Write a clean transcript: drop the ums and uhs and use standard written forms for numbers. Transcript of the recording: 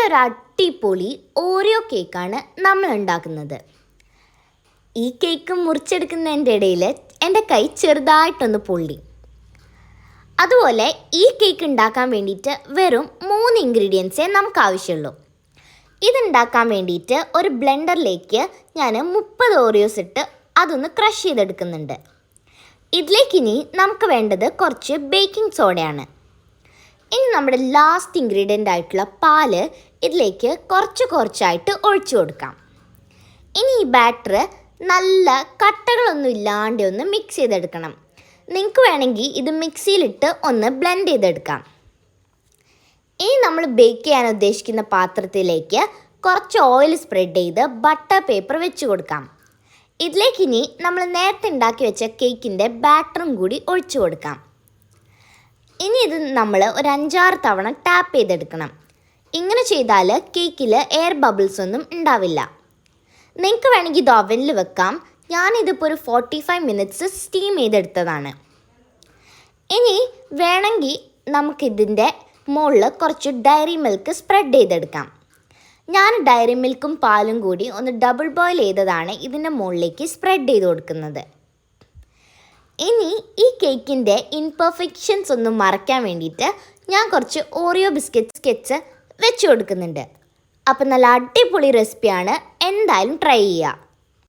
നല്ലൊരു അടിപൊളി ഓറിയോ കേക്കാണ് നമ്മൾ ഉണ്ടാക്കുന്നത്. ഈ കേക്ക് മുറിച്ചെടുക്കുന്നതിൻ്റെ ഇടയിൽ എൻ്റെ കൈ ചെറുതായിട്ടൊന്ന് പൊള്ളി. അതുപോലെ ഈ കേക്ക് ഉണ്ടാക്കാൻ വേണ്ടിയിട്ട് വെറും 3 ഇൻഗ്രീഡിയൻസേ നമുക്ക് ആവശ്യമുള്ളൂ. ഇതുണ്ടാക്കാൻ വേണ്ടിയിട്ട് ഒരു ബ്ലെൻഡറിലേക്ക് ഞാൻ 30 ഓറിയോസ് ഇട്ട് അതൊന്ന് ക്രഷ് ചെയ്തെടുക്കുന്നുണ്ട്. ഇതിലേക്കിനി നമുക്ക് വേണ്ടത് കുറച്ച് ബേക്കിംഗ് സോഡയാണ്. ഇനി നമ്മുടെ ലാസ്റ്റ് ഇൻഗ്രീഡിയൻ്റ് ആയിട്ടുള്ള പാല് ഇതിലേക്ക് കുറച്ചായിട്ട് ഒഴിച്ചു കൊടുക്കാം. ഇനി ഈ ബാറ്റർ നല്ല കട്ടകളൊന്നും ഇല്ലാണ്ട് ഒന്ന് മിക്സ് ചെയ്തെടുക്കണം. നിങ്ങൾക്ക് വേണമെങ്കിൽ ഇത് മിക്സിയിലിട്ട് ഒന്ന് ബ്ലെൻഡ് ചെയ്തെടുക്കാം. ഇനി നമ്മൾ ബേക്ക് ചെയ്യാൻ ഉദ്ദേശിക്കുന്ന പാത്രത്തിലേക്ക് കുറച്ച് ഓയിൽ സ്പ്രെഡ് ചെയ്ത് ബട്ടർ പേപ്പർ വെച്ച് കൊടുക്കാം. ഇതിലേക്കിനി നമ്മൾ നേരത്തെ ഉണ്ടാക്കി വെച്ച കേക്കിൻ്റെ ബാറ്ററും കൂടി ഒഴിച്ചു കൊടുക്കാം. ഇനി ഇത് നമ്മൾ ഒരു 5-6 തവണ ടാപ്പ് ചെയ്തെടുക്കണം. ഇങ്ങനെ ചെയ്താൽ കേക്കിൽ എയർ ബബിൾസ് ഒന്നും ഉണ്ടാവില്ല. നിങ്ങൾക്ക് വേണമെങ്കിൽ ഇത് ഓവനിൽ വെക്കാം. ഞാനിതിപ്പോൾ ഒരു 45 മിനിറ്റ്സ് സ്റ്റീം ചെയ്തെടുത്തതാണ്. ഇനി വേണമെങ്കിൽ നമുക്കിതിൻ്റെ മുകളിൽ കുറച്ച് ഡയറി മിൽക്ക് സ്പ്രെഡ് ചെയ്തെടുക്കാം. ഞാൻ ഡയറി മിൽക്കും പാലും കൂടി ഒന്ന് ഡബിൾ ബോയിൽ ചെയ്തതാണ് ഇതിൻ്റെ മുകളിലേക്ക് സ്പ്രെഡ് ചെയ്ത് കൊടുക്കുന്നത്. ഇനി ഈ കേക്കിൻ്റെ ഇൻപെർഫെക്ഷൻസ് ഒന്നും മറയ്ക്കാൻ വേണ്ടിയിട്ട് ഞാൻ കുറച്ച് ഓറിയോ ബിസ്ക്കറ്റ്സ് വെച്ച് കൊടുക്കുന്നുണ്ട്. അപ്പം നല്ല അടിപൊളി റെസിപ്പിയാണ്, എന്തായാലും ട്രൈ ചെയ്യുക.